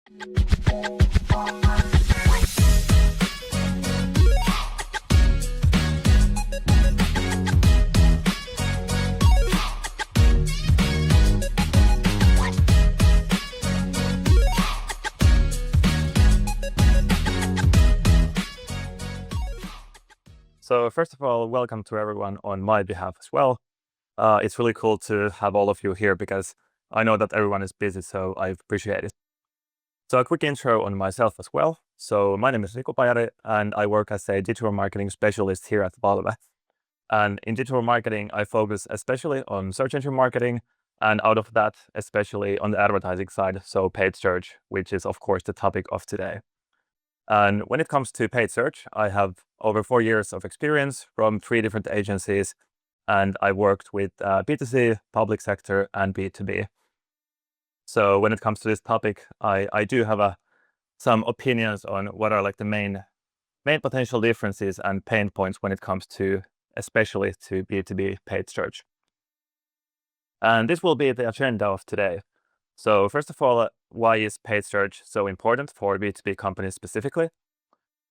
So first of all, welcome to everyone on my behalf as well. It's really cool to have all of you here because I know that everyone is busy, so I appreciate it. So a quick intro on myself as well. So my name is Riku Pajari and I work as a digital marketing specialist here at Valve. And in digital marketing, I focus especially on search engine marketing, and out of that, especially on the advertising side, so paid search, which is of course the topic of today. And when it comes to paid search, I have over 4 years of experience from 3 different agencies, and I worked with B2C, public sector, and B2B. So when it comes to this topic, I do have some opinions on what are like the main potential differences and pain points when it comes to, especially to B2B paid search. And this will be the agenda of today. So first of all, why is paid search so important for B2B companies specifically?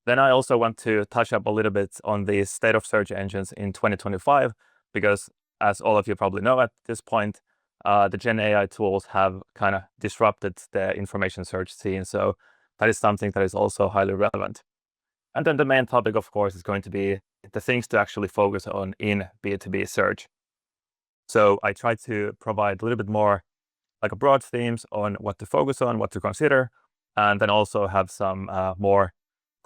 Then I also want to touch up a little bit on the state of search engines in 2025, because as all of you probably know at this point, the Gen AI tools have kind of disrupted the information search scene. So that is something that is also highly relevant. And then the main topic, of course, is going to be the things to actually focus on in B2B search. So I try to provide a little bit more like a broad themes on what to focus on, what to consider, and then also have some more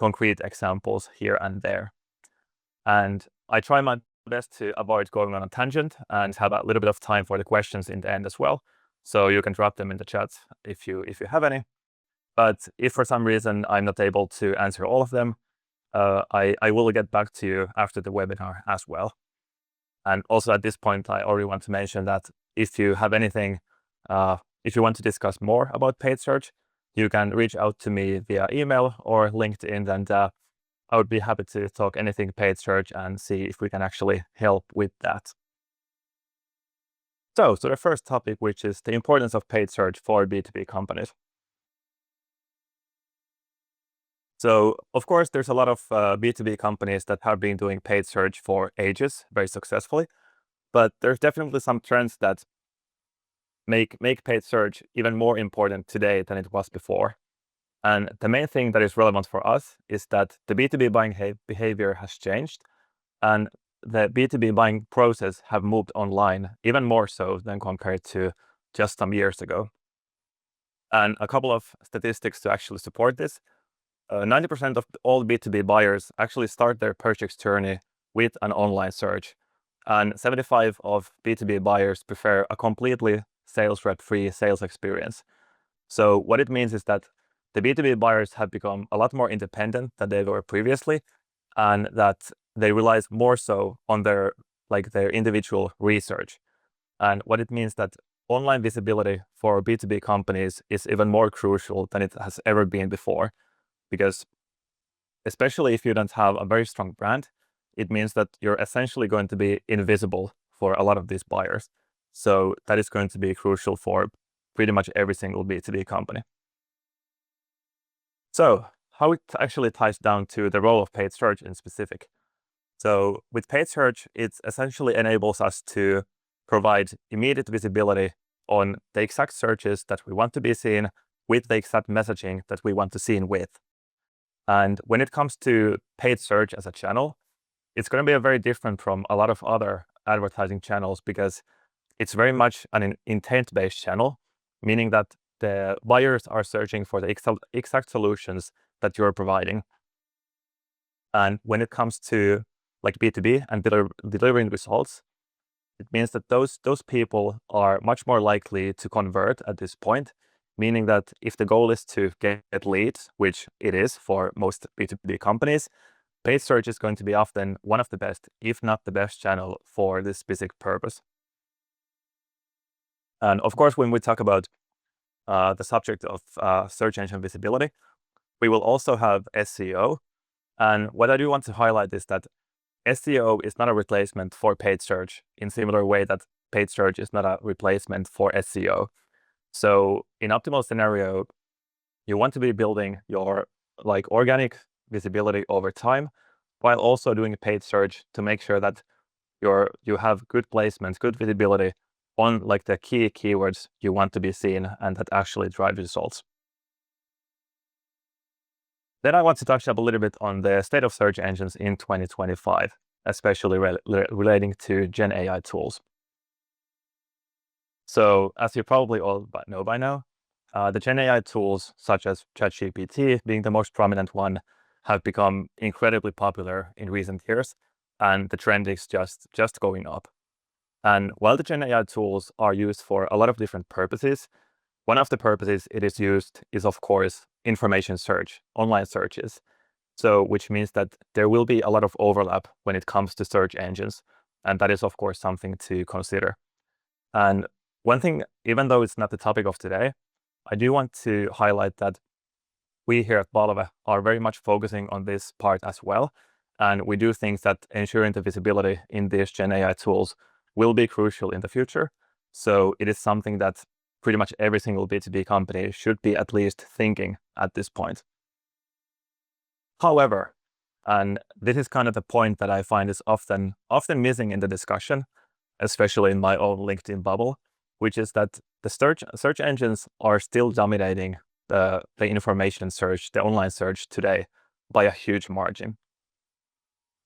concrete examples here and there. And I try my best to avoid going on a tangent and have a little bit of time for the questions in the end as well. So you can drop them in the chat if you have any. But if for some reason I'm not able to answer all of them, I will get back to you after the webinar as well. And also at this point, I already want to mention that if you have anything, if you want to discuss more about paid search, you can reach out to me via email or LinkedIn, and I would be happy to talk anything paid search and see if we can actually help with that. So the first topic, which is the importance of paid search for B2B companies. So of course, there's a lot of B2B companies that have been doing paid search for ages very successfully, but there's definitely some trends that make paid search even more important today than it was before. And the main thing that is relevant for us is that the B2B buying behavior has changed, and the B2B buying process have moved online even more so than compared to just some years ago. And a couple of statistics to actually support this. 90% of all B2B buyers actually start their purchase journey with an online search, and 75% of B2B buyers prefer a completely sales rep-free sales experience. So what it means is that the B2B buyers have become a lot more independent than they were previously, and that they rely more so on their individual research. And what it means that online visibility for B2B companies is even more crucial than it has ever been before, because especially if you don't have a very strong brand, it means that you're essentially going to be invisible for a lot of these buyers. So that is going to be crucial for pretty much every single B2B company. So how it actually ties down to the role of paid search in specific. So with paid search, it essentially enables us to provide immediate visibility on the exact searches that we want to be seen with the exact messaging that we want to see with. And when it comes to paid search as a channel, it's going to be very different from a lot of other advertising channels because it's very much an intent-based channel, meaning that the buyers are searching for the exact solutions that you're providing. And when it comes to like B2B and delivering results, it means that those people are much more likely to convert at this point, meaning that if the goal is to get leads, which it is for most B2B companies, paid search is going to be often one of the best, if not the best channel for this specific purpose. And of course, when we talk about the subject of search engine visibility, we will also have SEO. And what I do want to highlight is that SEO is not a replacement for paid search in similar way that paid search is not a replacement for SEO. So in optimal scenario, you want to be building your like organic visibility over time, while also doing a paid search to make sure that you have good placements, good visibility on like the key keywords you want to be seen and that actually drive results. Then I want to touch up a little bit on the state of search engines in 2025, especially relating to Gen AI tools. So as you probably all know by now, the Gen AI tools such as ChatGPT being the most prominent one have become incredibly popular in recent years, and the trend is just going up. And while the Gen AI tools are used for a lot of different purposes, one of the purposes it is used is, of course, information search, online searches. So, which means that there will be a lot of overlap when it comes to search engines. And that is, of course, something to consider. And one thing, even though it's not the topic of today, I do want to highlight that we here at Balve are very much focusing on this part as well. And we do think that ensuring the visibility in these Gen AI tools will be crucial in the future. So it is something that pretty much every single B2B company should be at least thinking at this point. However, and this is kind of the point that I find is often missing in the discussion, especially in my own LinkedIn bubble, which is that the search engines are still dominating the information search, the online search today by a huge margin.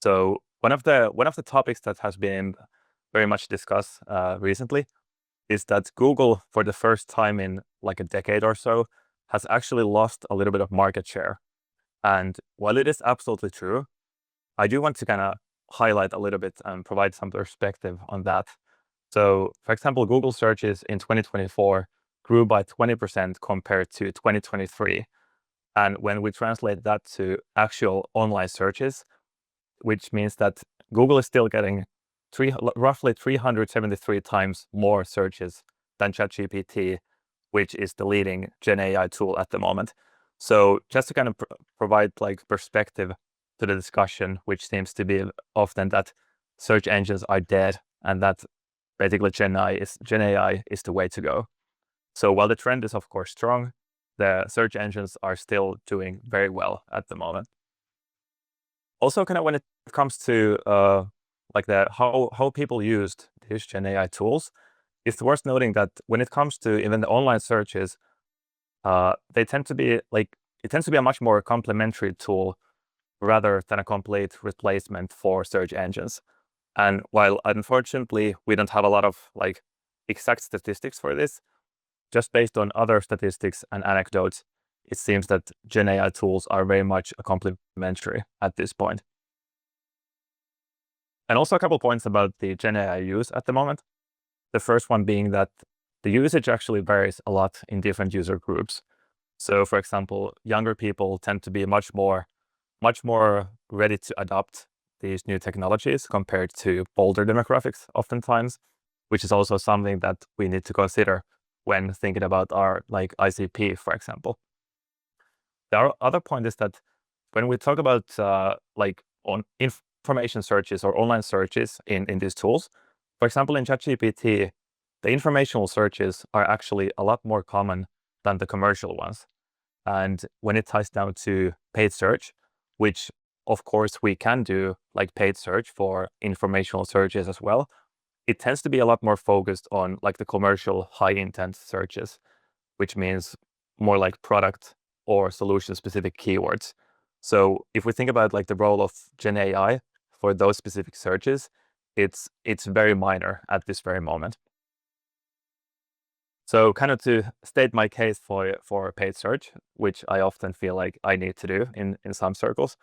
So one of the topics that has been very much discussed recently is that Google, for the first time in like a decade or so, has actually lost a little bit of market share. And while it is absolutely true, I do want to kind of highlight a little bit and provide some perspective on that. So, for example, Google searches in 2024 grew by 20% compared to 2023. And when we translate that to actual online searches, which means that Google is still getting roughly 373 times more searches than ChatGPT, which is the leading Gen AI tool at the moment. So just to kind of provide like perspective to the discussion, which seems to be often that search engines are dead and that basically Gen AI is the way to go. So while the trend is of course strong, the search engines are still doing very well at the moment. Also, kind of when it comes to like how people used these Gen AI tools, it's worth noting that when it comes to even the online searches, they tend to be like it tends to be a much more complementary tool rather than a complete replacement for search engines. And while unfortunately we don't have a lot of like exact statistics for this, just based on other statistics and anecdotes, it seems that Gen AI tools are very much a complementary at this point. And also a couple points about the Gen AI use at the moment. The first one being that the usage actually varies a lot in different user groups. So for example, younger people tend to be much more ready to adopt these new technologies compared to older demographics oftentimes, which is also something that we need to consider when thinking about our like ICP, for example. The other point is that when we talk about like on information searches or online searches in these tools, for example, in ChatGPT, the informational searches are actually a lot more common than the commercial ones. And when it ties down to paid search, which of course we can do like paid search for informational searches as well, it tends to be a lot more focused on like the commercial high intent searches, which means more like product or solution specific keywords. So if we think about like the role of Gen AI for those specific searches, it's very minor at this very moment. So kind of to state my case for paid search, which I often feel like I need to do in some circles,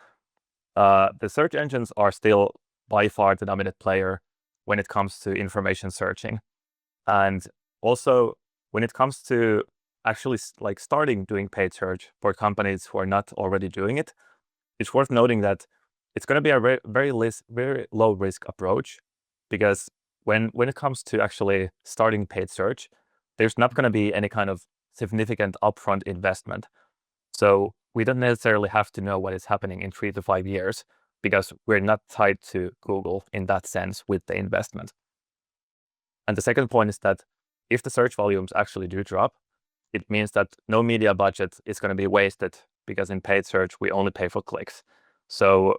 the search engines are still by far the dominant player when it comes to information searching. And also when it comes to actually like starting doing paid search for companies who are not already doing it, it's worth noting that it's going to be a very low risk approach, because when it comes to actually starting paid search, there's not going to be any kind of significant upfront investment. So we don't necessarily have to know what is happening in 3 to 5 years because we're not tied to Google in that sense with the investment. And the second point is that if the search volumes actually do drop, it means that no media budget is going to be wasted because in paid search, we only pay for clicks. So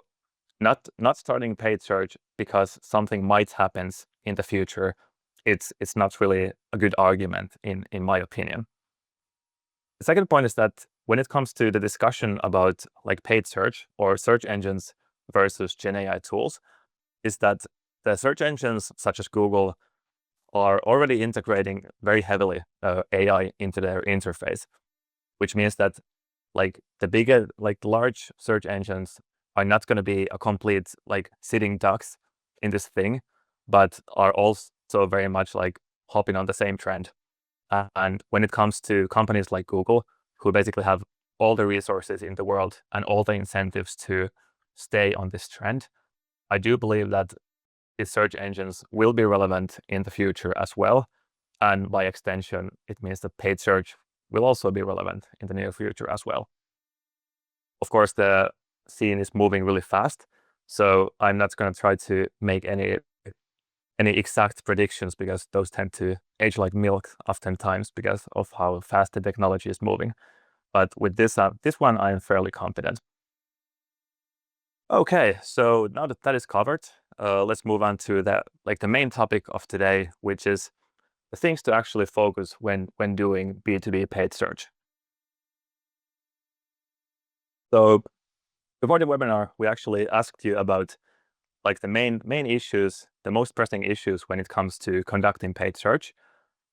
not starting paid search because something might happen in the future, it's not really a good argument in my opinion. The second point is that when it comes to the discussion about like paid search or search engines versus Gen AI tools, is that the search engines such as Google are already integrating very heavily AI into their interface, which means that like the bigger, like large search engines are not going to be a complete like sitting ducks in this thing, but are also very much like hopping on the same trend. And when it comes to companies like Google, who basically have all the resources in the world and all the incentives to stay on this trend, I do believe that these search engines will be relevant in the future as well. And by extension, it means that paid search will also be relevant in the near future as well. Of course, the scene is moving really fast, so I'm not going to try to make any exact predictions because those tend to age like milk oftentimes because of how fast the technology is moving. But with this one, I am fairly confident. Okay, so now that that is covered, let's move on to the main topic of today, which is the things to actually focus when doing B2B paid search. So before the webinar, we actually asked you about like the main issues, the most pressing issues when it comes to conducting paid search,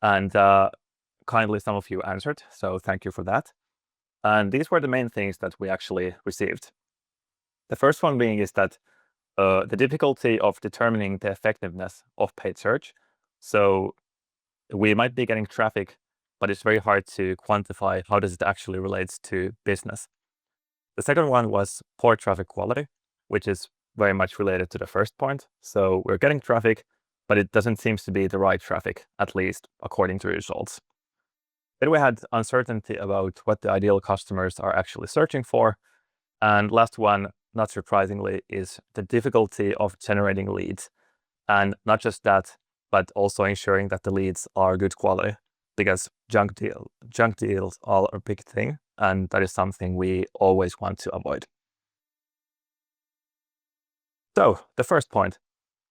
and kindly some of you answered, so thank you for that. And these were the main things that we actually received. The first one being is that the difficulty of determining the effectiveness of paid search. So we might be getting traffic, but it's very hard to quantify how does it actually relates to business. The second one was poor traffic quality, which is very much related to the first point. So we're getting traffic, but it doesn't seem to be the right traffic, at least according to results. Then we had uncertainty about what the ideal customers are actually searching for. And last one, not surprisingly, is the difficulty of generating leads. And not just that, but also ensuring that the leads are good quality, because junk deals are a big thing, and that is something we always want to avoid. So the first point,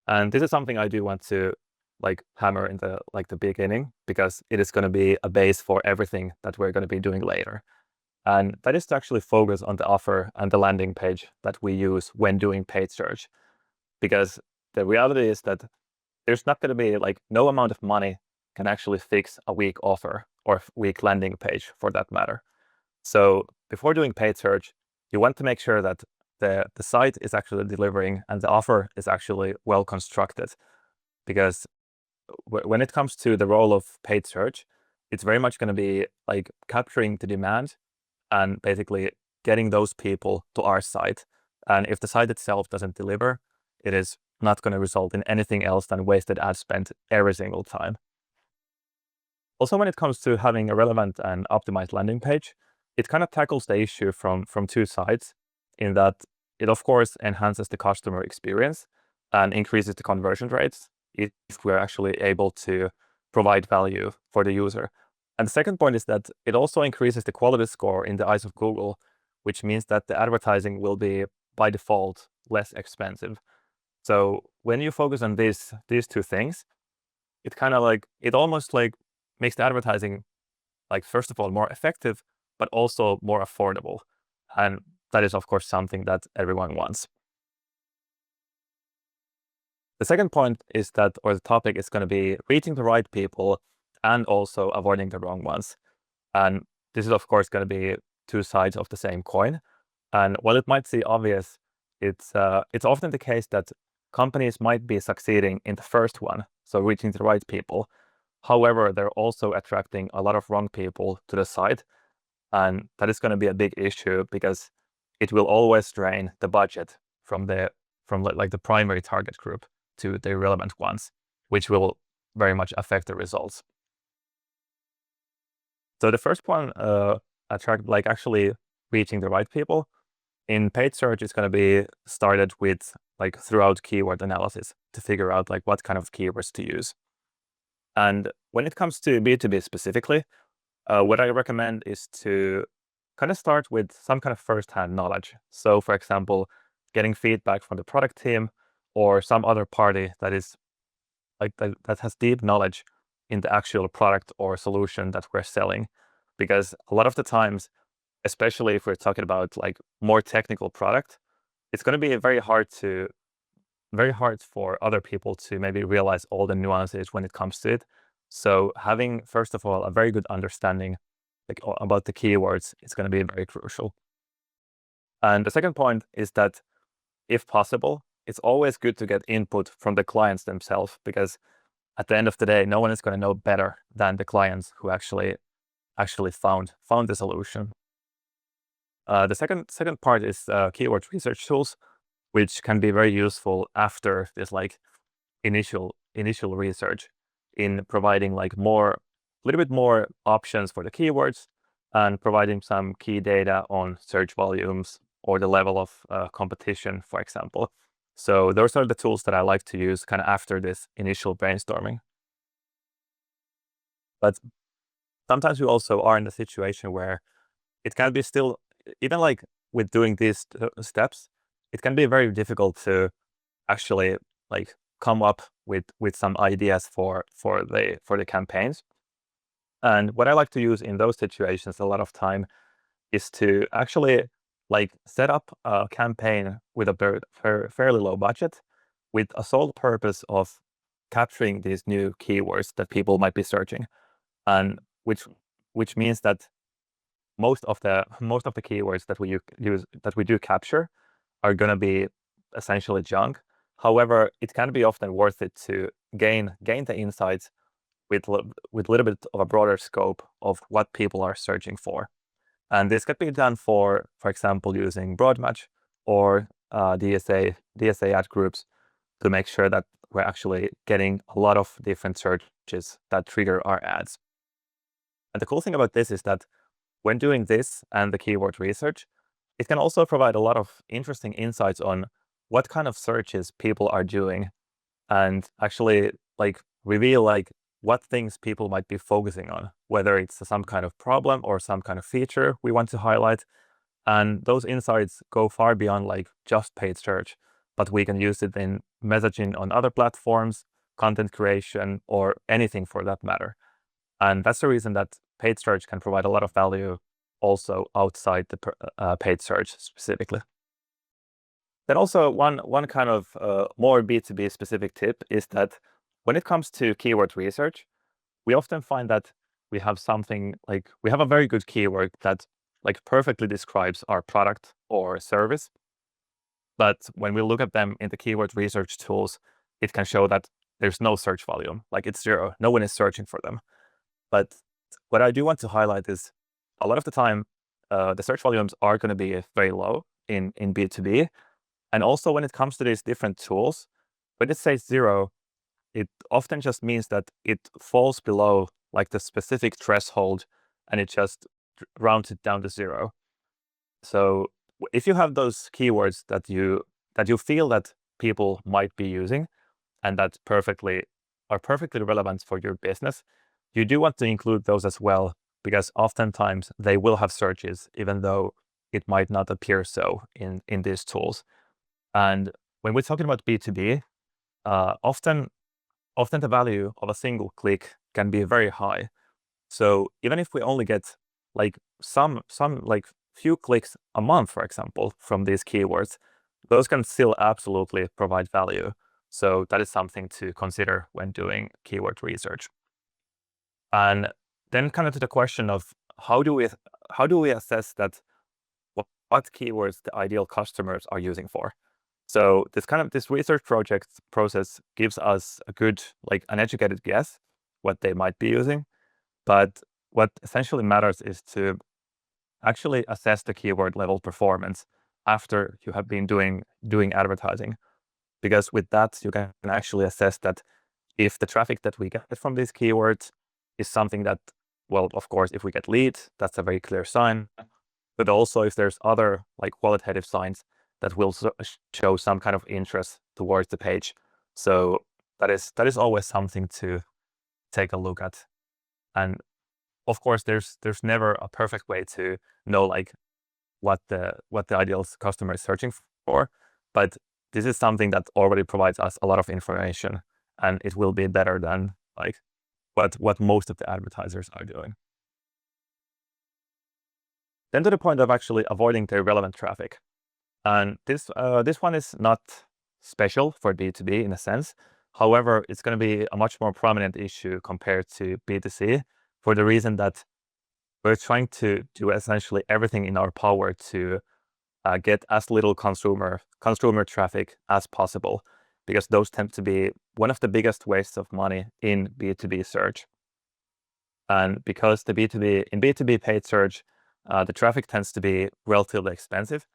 and this is something I do want to like hammer in the beginning, because it is going to be a base for everything that we're going to be doing later. And that is to actually focus on the offer and the landing page that we use when doing paid search. Because the reality is that there's not going to be like no amount of money can actually fix a weak offer or weak landing page for that matter. So before doing paid search, you want to make sure that the site is actually delivering and the offer is actually well constructed. Because when it comes to the role of paid search, it's very much going to be like capturing the demand and basically getting those people to our site. And if the site itself doesn't deliver, it is not going to result in anything else than wasted ad spend every single time. Also, when it comes to having a relevant and optimized landing page, it kind of tackles the issue from two sides, in that it of course enhances the customer experience and increases the conversion rates if we're actually able to provide value for the user. And the second point is that it also increases the quality score in the eyes of Google, which means that the advertising will be by default less expensive. So when you focus on these two things, it kind of like, it almost like makes the advertising like, first of all, more effective, but also more affordable. And that is, of course, something that everyone wants. The second point is that, or the topic is going to be reaching the right people and also avoiding the wrong ones. And this is, of course, going to be two sides of the same coin. And while it might seem obvious, it's often the case that companies might be succeeding in the first one, so reaching the right people. However, they're also attracting a lot of wrong people to the site. And that is going to be a big issue because it will always drain the budget from the primary target group to the irrelevant ones, which will very much affect the results. So the first one, actually reaching the right people. In paid search, it's going to be started with like throughout keyword analysis to figure out like what kind of keywords to use. And when it comes to B2B specifically, What I recommend is to kind of start with some kind of first-hand knowledge. So, for example, getting feedback from the product team or some other party that is like that has deep knowledge in the actual product or solution that we're selling. Because a lot of the times, especially if we're talking about like more technical product, it's going to be very hard for other people to maybe realize all the nuances when it comes to it. So having, first of all, a very good understanding like about the keywords is going to be very crucial. And the second point is that if possible, it's always good to get input from the clients themselves, because at the end of the day, no one is going to know better than the clients who actually found the solution. The second part is keyword research tools, which can be very useful after this like initial research in providing like a little bit more options for the keywords and providing some key data on search volumes or the level of competition, for example. So those are the tools that I like to use kind of after this initial brainstorming. But sometimes we also are in a situation where it can be still, even like with doing these steps, it can be very difficult to actually like come up with some ideas for the campaigns. And what I like to use in those situations a lot of time is to actually like set up a campaign with a fairly low budget with a sole purpose of capturing these new keywords that people might be searching, and which means that most of the keywords that we do capture are going to be essentially junk. However, it can be often worth it to gain the insights with with a little bit of a broader scope of what people are searching for. And this could be done for example, using broad match or DSA ad groups to make sure that we're actually getting a lot of different searches that trigger our ads. And the cool thing about this is that when doing this and the keyword research, it can also provide a lot of interesting insights on what kind of searches people are doing and actually like reveal like what things people might be focusing on, whether it's some kind of problem or some kind of feature we want to highlight. And those insights go far beyond like just paid search, but we can use it in messaging on other platforms, content creation, or anything for that matter. And that's the reason that paid search can provide a lot of value also outside the paid search specifically. Then also one kind of more B2B specific tip is that when it comes to keyword research, we often find that we have a very good keyword that like perfectly describes our product or service. But when we look at them in the keyword research tools, it can show that there's no search volume, like it's zero. No one is searching for them. But what I do want to highlight is a lot of the time, the search volumes are going to be very low in B2B. And also when it comes to these different tools, when it says zero, it often just means that it falls below like the specific threshold and it just rounds it down to zero. So if you have those keywords that you feel that people might be using and that are perfectly relevant for your business, you do want to include those as well, because oftentimes they will have searches, even though it might not appear so in these tools. And when we're talking about B2B, often the value of a single click can be very high. So even if we only get like some like few clicks a month, for example, from these keywords, those can still absolutely provide value. So that is something to consider when doing keyword research. And then kind of to the question of how do we assess that what keywords the ideal customers are using for? So this research project process gives us a good, like an educated guess what they might be using. But what essentially matters is to actually assess the keyword level performance after you have been doing advertising. Because with that, you can actually assess that if the traffic that we get from these keywords is something that, well, of course, if we get leads, that's a very clear sign. But also if there's other like qualitative signs that will show some kind of interest towards the page. So that is always something to take a look at. And of course, there's never a perfect way to know like what the ideal customer is searching for, but this is something that already provides us a lot of information, and it will be better than like what most of the advertisers are doing. Then to the point of actually avoiding the irrelevant traffic. And this one is not special for B2B in a sense. However, it's going to be a much more prominent issue compared to B2C for the reason that we're trying to do essentially everything in our power to get as little consumer traffic as possible, because those tend to be one of the biggest wastes of money in B2B search. And because in B2B paid search, the traffic tends to be relatively expensive.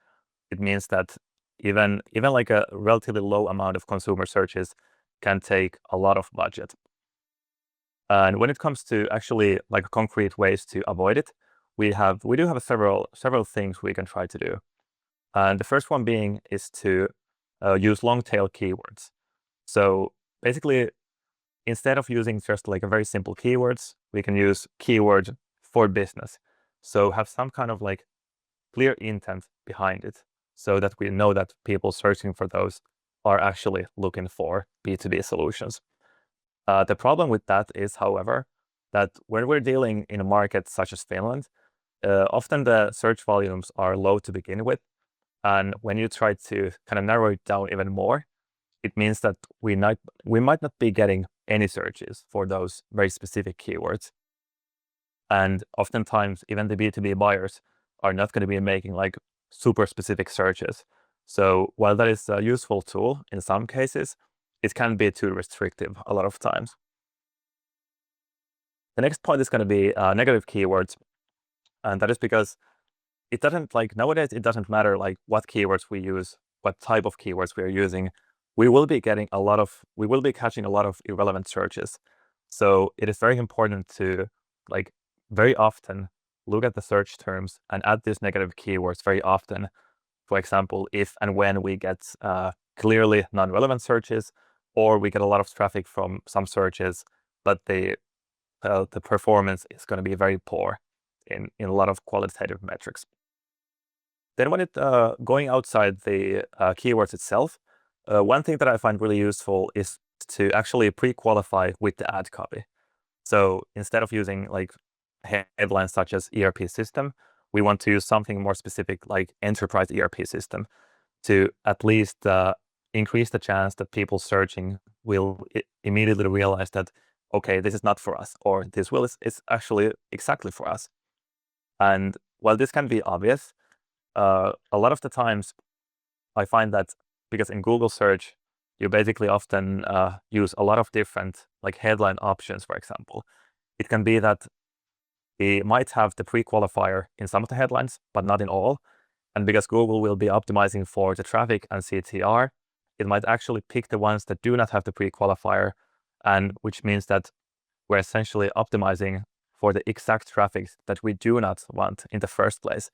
It means that even like a relatively low amount of consumer searches can take a lot of budget. And when it comes to actually like concrete ways to avoid it, we do have several things we can try to do. And the first one being is to use long tail keywords. So basically, instead of using just like a very simple keywords, we can use keywords for business. So have some kind of like clear intent behind it, so that we know that people searching for those are actually looking for B2B solutions. The problem with that is, however, that when we're dealing in a market such as Finland, often the search volumes are low to begin with. And when you try to kind of narrow it down even more, it means that we might not be getting any searches for those very specific keywords. And oftentimes, even the B2B buyers are not going to be making like super specific searches. So while that is a useful tool in some cases, it can be too restrictive a lot of times. The next point is going to be negative keywords. And that is because it doesn't like nowadays, it doesn't matter like what keywords we use, what type of keywords we are using. We will be catching a lot of irrelevant searches. So it is very important to like very often look at the search terms and add these negative keywords very often. For example, if and when we get clearly non-relevant searches, or we get a lot of traffic from some searches, but the performance is going to be very poor in a lot of qualitative metrics. Then when going outside the keywords itself, one thing that I find really useful is to actually pre-qualify with the ad copy. So instead of using like headlines such as ERP system, we want to use something more specific like enterprise ERP system to at least increase the chance that people searching will immediately realize that, okay, this is not for us, or this is actually exactly for us. And while this can be obvious, a lot of the times I find that because in Google search, you basically often use a lot of different like headline options, for example. It can be that we might have the pre-qualifier in some of the headlines, but not in all. And because Google will be optimizing for the traffic and CTR, it might actually pick the ones that do not have the pre-qualifier, and which means that we're essentially optimizing for the exact traffic that we do not want in the first place.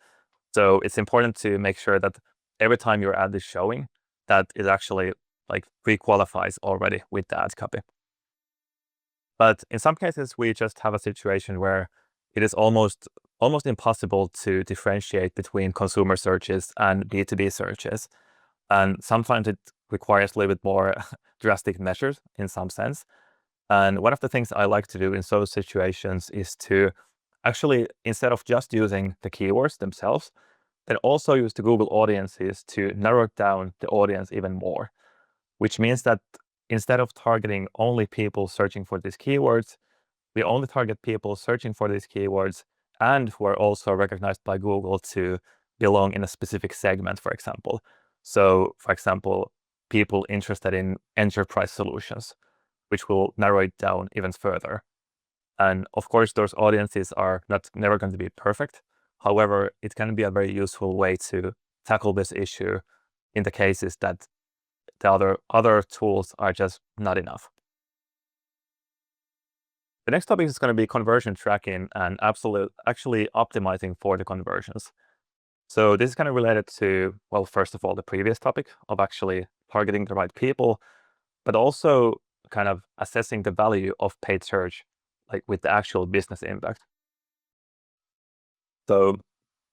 So it's important to make sure that every time your ad is showing, that it actually like pre-qualifies already with the ad copy. But in some cases, we just have a situation where it is almost impossible to differentiate between consumer searches and B2B searches. And sometimes it requires a little bit more drastic measures in some sense. And one of the things I like to do in those situations is to actually, instead of just using the keywords themselves, then also use the Google audiences to narrow down the audience even more, which means that instead of targeting only people searching for these keywords, we only target people searching for these keywords and who are also recognized by Google to belong in a specific segment, for example. So, for example, people interested in enterprise solutions, which will narrow it down even further. And of course, those audiences are never going to be perfect. However, it can be a very useful way to tackle this issue in the cases that the other tools are just not enough. The next topic is going to be conversion tracking and actually optimizing for the conversions. So this is kind of related to, well, first of all, the previous topic of actually targeting the right people, but also kind of assessing the value of paid search, like with the actual business impact. So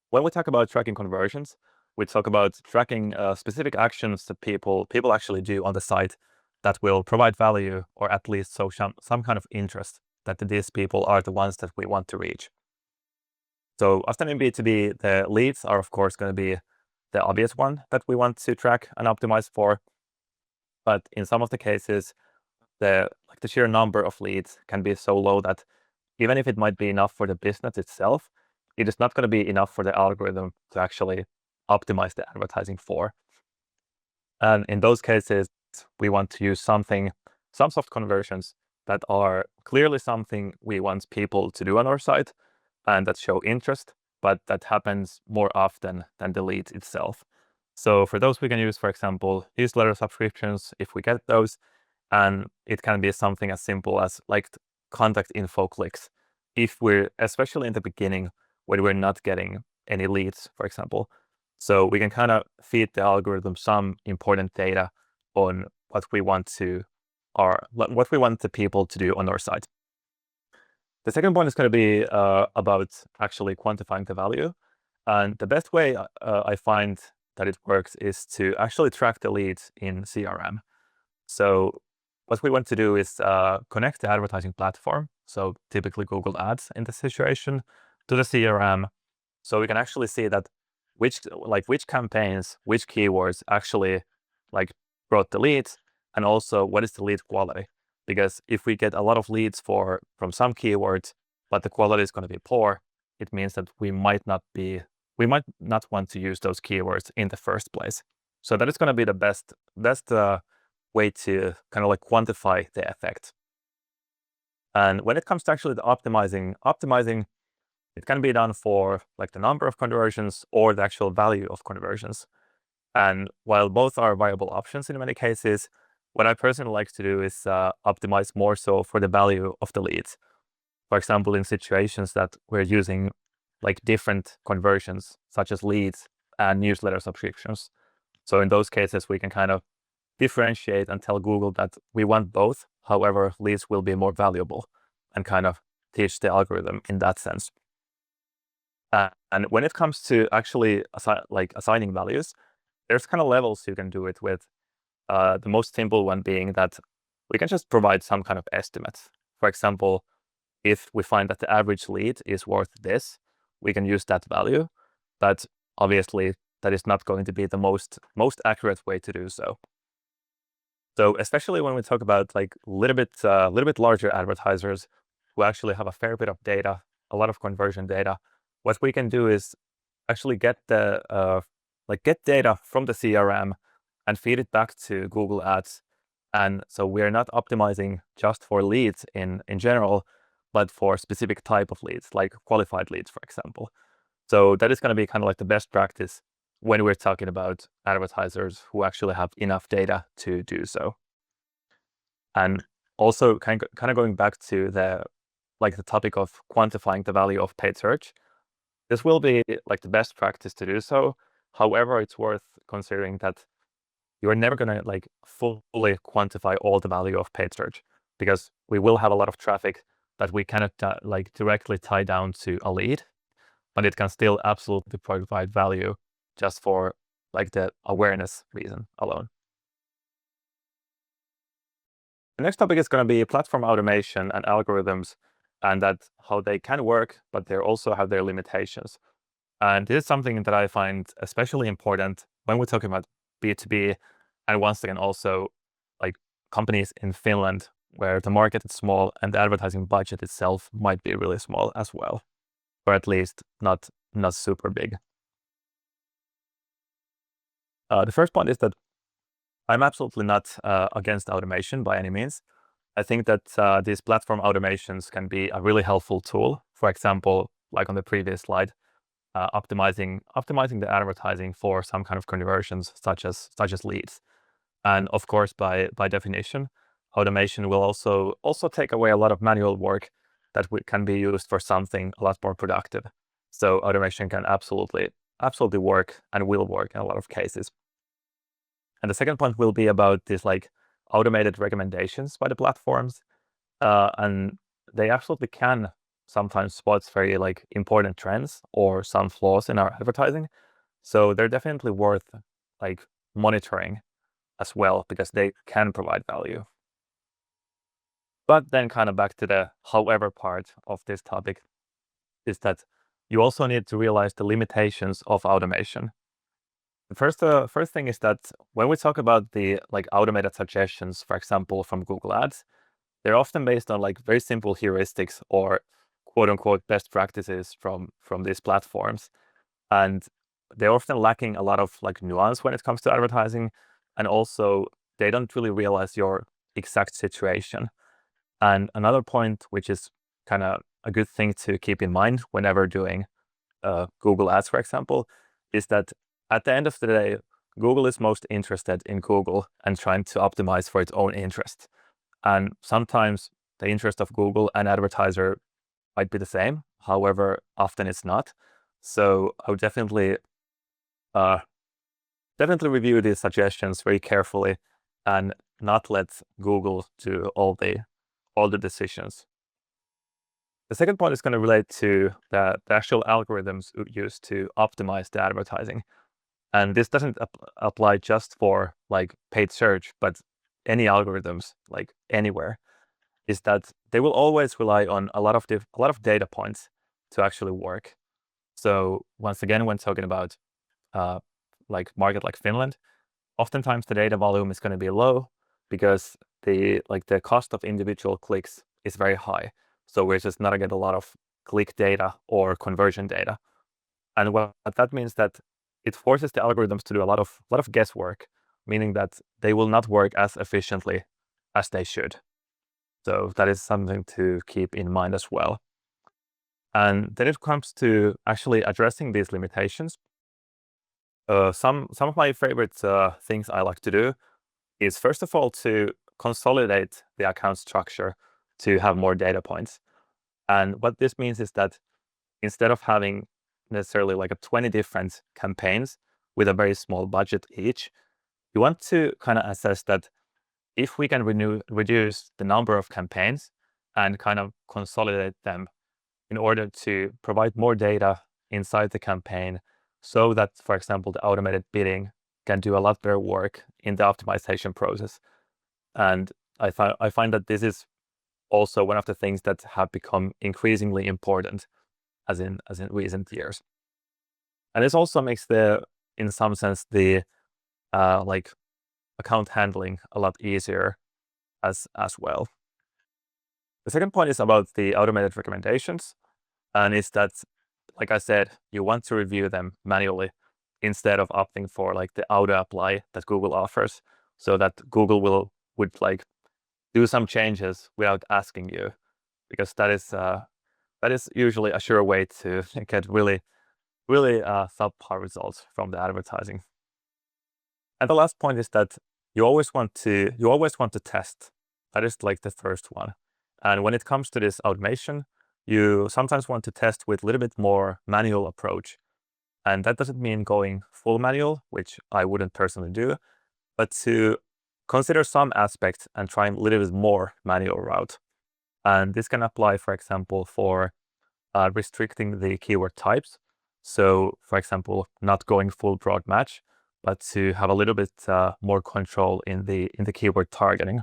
when we talk about tracking conversions, we talk about tracking specific actions that people actually do on the site that will provide value, or at least show some kind of interest that these people are the ones that we want to reach. So often in B2B, the leads are of course going to be the obvious one that we want to track and optimize for. But in some of the cases, the sheer number of leads can be so low that even if it might be enough for the business itself, it is not going to be enough for the algorithm to actually optimize the advertising for. And in those cases, we want to use some soft conversions that are clearly something we want people to do on our site and that show interest, but that happens more often than the lead itself. So for those, we can use, for example, newsletter subscriptions if we get those. And it can be something as simple as like contact info clicks. If we're, especially in the beginning, when we're not getting any leads, for example. So we can kind of feed the algorithm some important data on what we want the people to do on our site. The second point is going to be about actually quantifying the value. And the best way I find that it works is to actually track the leads in CRM. So what we want to do is connect the advertising platform, so typically Google Ads in this situation, to the CRM, so we can actually see that which campaigns, which keywords actually like brought the leads, and also what is the lead quality. Because if we get a lot of leads from some keywords, but the quality is going to be poor, it means that we might not want to use those keywords in the first place. So that is going to be the best way to kind of like quantify the effect. And when it comes to actually the optimizing, it can be done for like the number of conversions or the actual value of conversions. And while both are viable options in many cases, what I personally like to do is optimize more so for the value of the leads. For example, in situations that we're using like different conversions, such as leads and newsletter subscriptions. So in those cases, we can kind of differentiate and tell Google that we want both. However, leads will be more valuable, and kind of teach the algorithm in that sense. And when it comes to actually assigning values, there's kind of levels you can do it with. The most simple one being that we can just provide some kind of estimate. For example, if we find that the average lead is worth this, we can use that value. But obviously, that is not going to be the most accurate way to do so. So especially when we talk about like little bit larger advertisers who actually have a fair bit of data, a lot of conversion data, what we can do is actually get get data from the CRM and feed it back to Google Ads. And so we're not optimizing just for leads in general, but for specific type of leads, like qualified leads, for example. So that is going to be kind of like the best practice when we're talking about advertisers who actually have enough data to do so. And also kind of going back to the topic of quantifying the value of paid search, this will be like the best practice to do so. However, it's worth considering that you are never going to like fully quantify all the value of paid search, because we will have a lot of traffic that we cannot like directly tie down to a lead, but it can still absolutely provide value just for like the awareness reason alone. The next topic is going to be platform automation and algorithms, and that how they can work, but they also have their limitations. And this is something that I find especially important when we're talking about B2B, and once again also like companies in Finland where the market is small and the advertising budget itself might be really small as well, or at least not super big. The first point is that I'm absolutely not against automation by any means. I think that these platform automations can be a really helpful tool. For example, like on the previous slide, optimizing the advertising for some kind of conversions, such as leads. And of course, by definition, automation will also take away a lot of manual work that can be used for something a lot more productive. So automation can absolutely work and will work in a lot of cases. And the second point will be about this like automated recommendations by the platforms. And they absolutely can sometimes spots very like important trends or some flaws in our advertising. So they're definitely worth like monitoring as well because they can provide value. But then kind of back to the however part of this topic is that you also need to realize the limitations of automation. The first thing is that when we talk about the like automated suggestions, for example, from Google Ads, they're often based on like very simple heuristics or quote unquote best practices from these platforms. And they're often lacking a lot of like nuance when it comes to advertising. And also they don't really realize your exact situation. And another point, which is kind of a good thing to keep in mind whenever doing Google Ads, for example, is that at the end of the day, Google is most interested in Google and trying to optimize for its own interest. And sometimes the interest of Google and advertiser might be the same. However, often it's not. So I would uh, definitely review these suggestions very carefully and not let Google do all the decisions. The second point is going to relate to the actual algorithms used to optimize the advertising. And this doesn't apply just for like paid search, but any algorithms, like anywhere, is that they will always rely on a lot of data points to actually work. So once again, when talking about uh, like market like Finland, oftentimes the data volume is going to be low because the cost of individual clicks is very high. So we're just not going to get a lot of click data or conversion data. And what that means that it forces the algorithms to do a lot of guesswork, meaning that they will not work as efficiently as they should. So that is something to keep in mind as well. And then it comes to actually addressing these limitations. Some of my favorite things I like to do is first of all to consolidate the account structure to have more data points. And what this means is that instead of having necessarily like a 20 different campaigns with a very small budget each, you want to kind of assess that if we can reduce the number of campaigns and kind of consolidate them in order to provide more data inside the campaign so that, for example, the automated bidding can do a lot better work in the optimization process. And I find that this is also one of the things that have become increasingly important as in recent years. And this also makes in some sense, the like account handling a lot easier as well. The second point is about the automated recommendations, and it's that, like I said, you want to review them manually instead of opting for like the auto apply that Google offers, so that Google would like do some changes without asking you, because that is usually a sure way to get really subpar results from the advertising. And the last point is that you always want to test. That is like the first one. And when it comes to this automation, you sometimes want to test with a little bit more manual approach. And that doesn't mean going full manual, which I wouldn't personally do, but to consider some aspects and try a little bit more manual route. And this can apply, for example, for restricting the keyword types. So, for example, not going full broad match, but to have a little bit more control in the keyword targeting.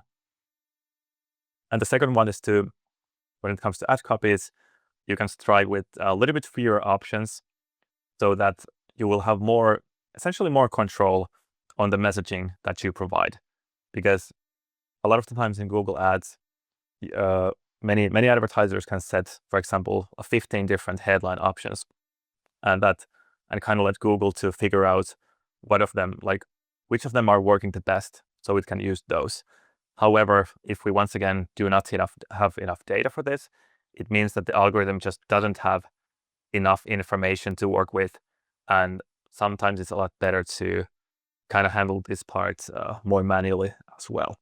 And the second one is when it comes to ad copies, you can strive with a little bit fewer options so that you will have essentially more control on the messaging that you provide. Because a lot of the times in Google Ads, many advertisers can set, for example, 15 different headline options, and kind of let Google to figure out which of them are working the best, so it can use those. However, if we once again do not have enough data for this, it means that the algorithm just doesn't have enough information to work with, and sometimes it's a lot better to kind of handle this part more manually as well.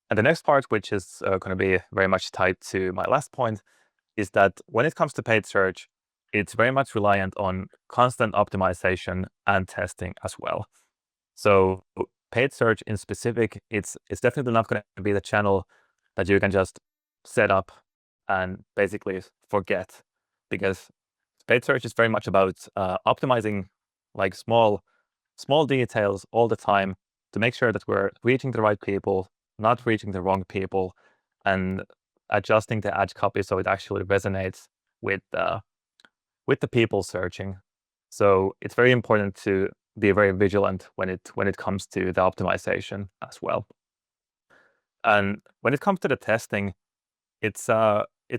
And the next part, which is going to be very much tied to my last point, is that when it comes to paid search, it's very much reliant on constant optimization and testing as well. So paid search in specific, it's definitely not going to be the channel that you can just set up and basically forget, because paid search is very much about optimizing like small details all the time to make sure that we're reaching the right people, not reaching the wrong people, and adjusting the ad copy so it actually resonates with the people searching. So it's very important to be very vigilant when it comes to the optimization as well. And when it comes to the testing, it's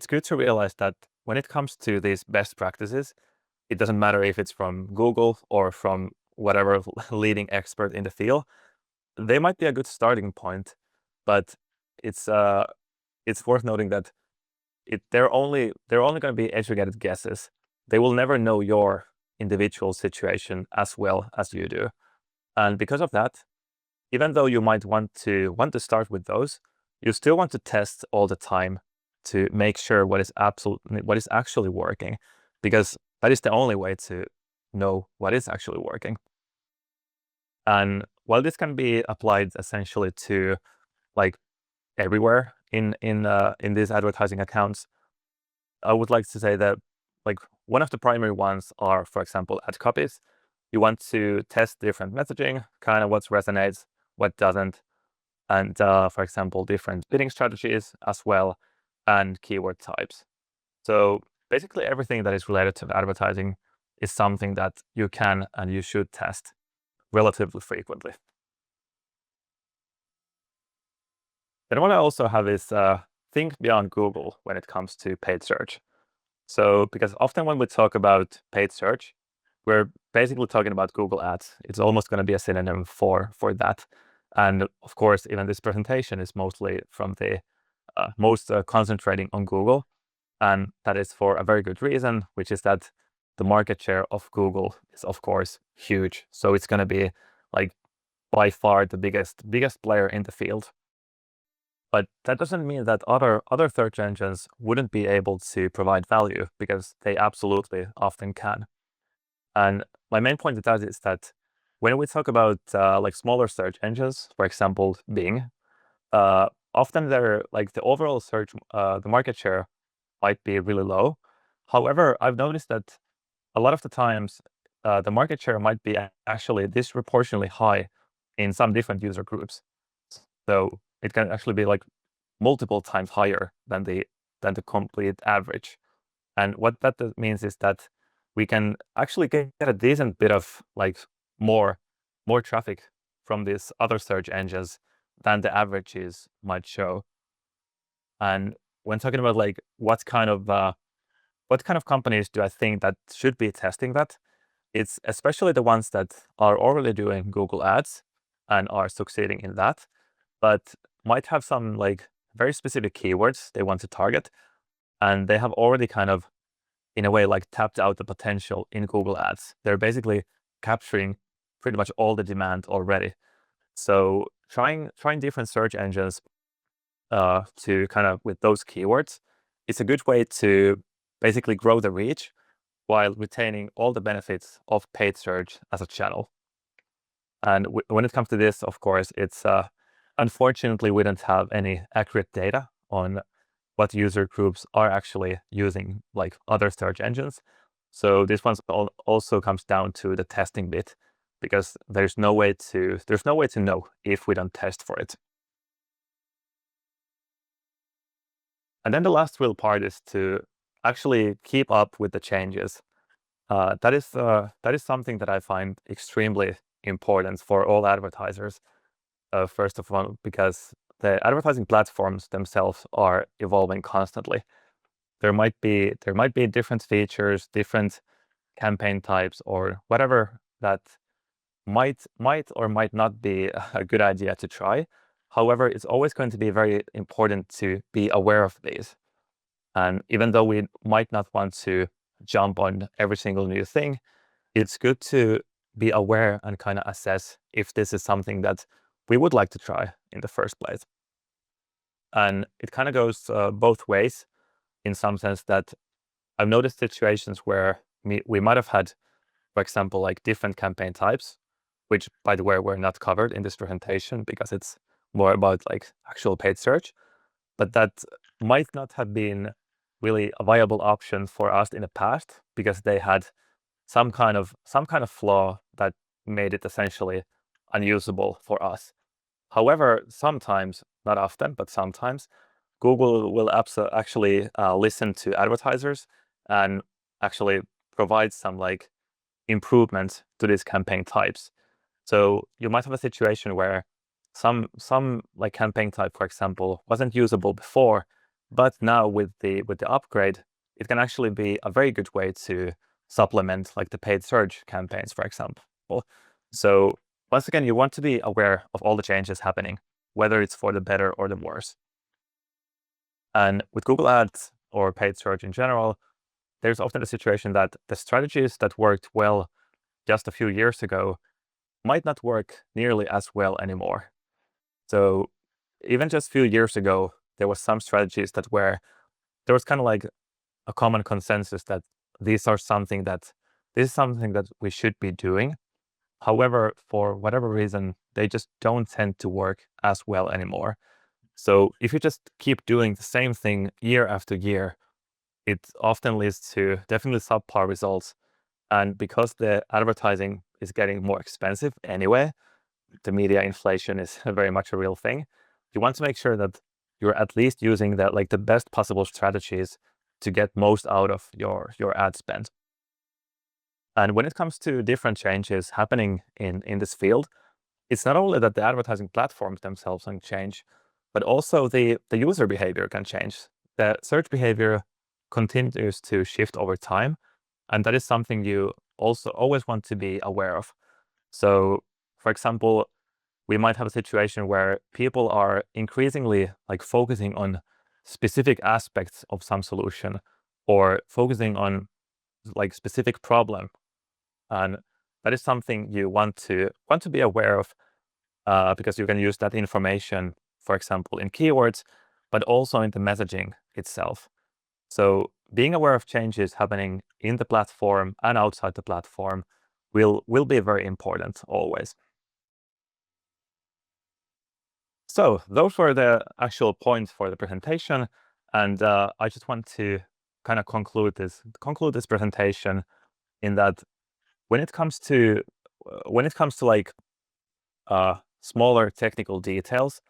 good to realize that when it comes to these best practices, it doesn't matter if it's from Google or from whatever leading expert in the field. They might be a good starting point, but it's uh, it's worth noting that they're only going to be educated guesses. They will never know your individual situation as well as you do, and because of that, even though you might want to start with those, you still want to test all the time to make sure what is actually working, because that is the only way to know what is actually working. And while this can be applied essentially to like everywhere in these advertising accounts, I would like to say that like one of the primary ones are, for example, ad copies. You want to test different messaging, kind of what resonates, what doesn't, and for example, different bidding strategies as well, and keyword types. So basically everything that is related to advertising is something that you can and you should test relatively frequently. Then what I also have is think beyond Google when it comes to paid search. So because often when we talk about paid search, we're basically talking about Google Ads. It's almost going to be a synonym for that. And of course, even this presentation is mostly from the most concentrating on Google. And that is for a very good reason, which is that the market share of Google is, of course, huge. So it's going to be like by far the biggest player in the field. But that doesn't mean that other search engines wouldn't be able to provide value, because they absolutely often can. And my main point with that is that when we talk about like smaller search engines, for example, Bing, often they're like the overall search, the market share might be really low. However, I've noticed that a lot of the times the market share might be actually disproportionately high in some different user groups. So it can actually be like multiple times higher than the complete average. And what that means is that we can actually get a decent bit of like more more traffic from these other search engines than the averages might show. And when talking about like what kind of companies do I think that should be testing that, it's especially the ones that are already doing Google Ads and are succeeding in that, but might have some like very specific keywords they want to target, and they have already kind of, in a way, like tapped out the potential in Google Ads. They're basically capturing pretty much all the demand already. So trying different search engines to kind of with those keywords, it's a good way to basically grow the reach while retaining all the benefits of paid search as a channel. And when it comes to this, of course, it's unfortunately we don't have any accurate data on what user groups are actually using like other search engines. So this one also comes down to the testing bit, because there's no way to know if we don't test for it. And then the last real part is to actually keep up with the changes. That is something that I find extremely important for all advertisers. First of all, because the advertising platforms themselves are evolving constantly. There might be different features, different campaign types, or whatever that might or might not be a good idea to try. However, it's always going to be very important to be aware of these. And even though we might not want to jump on every single new thing, it's good to be aware and kind of assess if this is something that we would like to try in the first place. And it kind of goes both ways, in some sense that I've noticed situations where we might have had, for example, like different campaign types, which, by the way, were not covered in this presentation because it's more about like actual paid search, but that might not have been really a viable option for us in the past because they had some kind of flaw that made it essentially unusable for us. However, sometimes, not often, but sometimes, Google will actually listen to advertisers and actually provide some like improvements to these campaign types. So you might have a situation where some like campaign type, for example, wasn't usable before, but now with the upgrade, it can actually be a very good way to supplement like the paid search campaigns, for example. So once again, you want to be aware of all the changes happening, whether it's for the better or the worse. And with Google Ads or paid search in general, there's often a situation that the strategies that worked well just a few years ago might not work nearly as well anymore. So even just a few years ago, there was some strategies that there was kind of like a common consensus that these are something that this is something that we should be doing. However, for whatever reason, they just don't tend to work as well anymore. So if you just keep doing the same thing year after year, it often leads to definitely subpar results. And because the advertising is getting more expensive anyway, the media inflation is very much a real thing. You want to make sure that you're at least using the best possible strategies to get most out of your ad spend. And when it comes to different changes happening in this field, it's not only that the advertising platforms themselves can change, but also the user behavior can change. The search behavior continues to shift over time, and that is something you also always want to be aware of. So, for example, we might have a situation where people are increasingly like focusing on specific aspects of some solution or focusing on like specific problem, and that is something you want to be aware of because you can use that information, for example, in keywords, but also in the messaging itself. So being aware of changes happening in the platform and outside the platform will be very important always. So those were the actual points for the presentation, and I just want to kind of conclude this presentation in that when it comes to like smaller technical details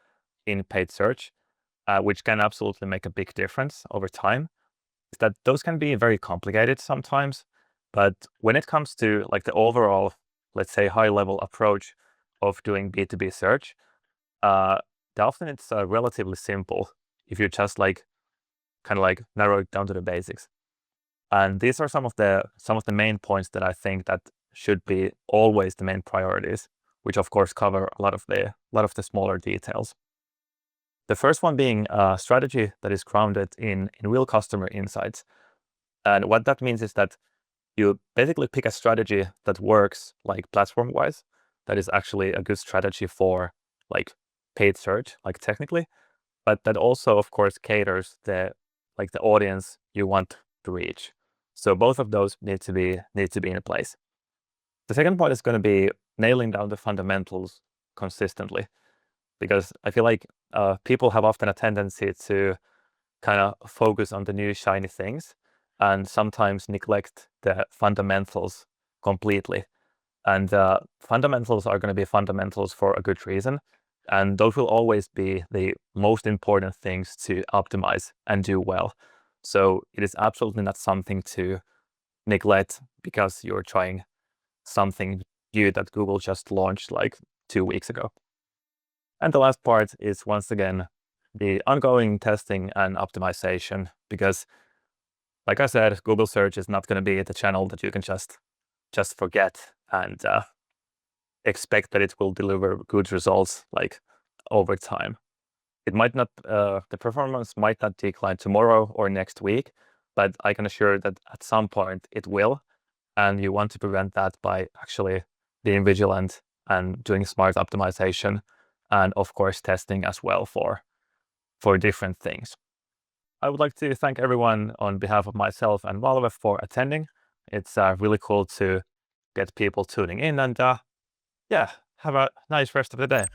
in paid search, which can absolutely make a big difference over time, is that those can be very complicated sometimes. But when it comes to like the overall, let's say, high level approach of doing B2B search, uh, often it's relatively simple if you just like kind of like narrow it down to the basics. And these are some of the main points that I think that should be always the main priorities, which of course cover a lot of the smaller details. The first one being a strategy that is grounded in real customer insights. And what that means is that you basically pick a strategy that works like platform-wise, that is actually a good strategy for like paid search, like technically, but that also, of course, caters the audience you want to reach. So both of those need to be in place. The second point is going to be nailing down the fundamentals consistently, because I feel like people have often a tendency to kind of focus on the new shiny things and sometimes neglect the fundamentals completely. And fundamentals are going to be fundamentals for a good reason. And those will always be the most important things to optimize and do well. So it is absolutely not something to neglect because you're trying something new that Google just launched like 2 weeks ago. And the last part is once again the ongoing testing and optimization, because like I said, Google search is not going to be the channel that you can just forget and expect that it will deliver good results like over time. It might not, the performance might not decline tomorrow or next week, but I can assure that at some point it will. And you want to prevent that by actually being vigilant and doing smart optimization, and of course testing as well for different things. I would like to thank everyone on behalf of myself and Valve for attending. It's really cool to get people tuning in, and yeah, have a nice rest of the day.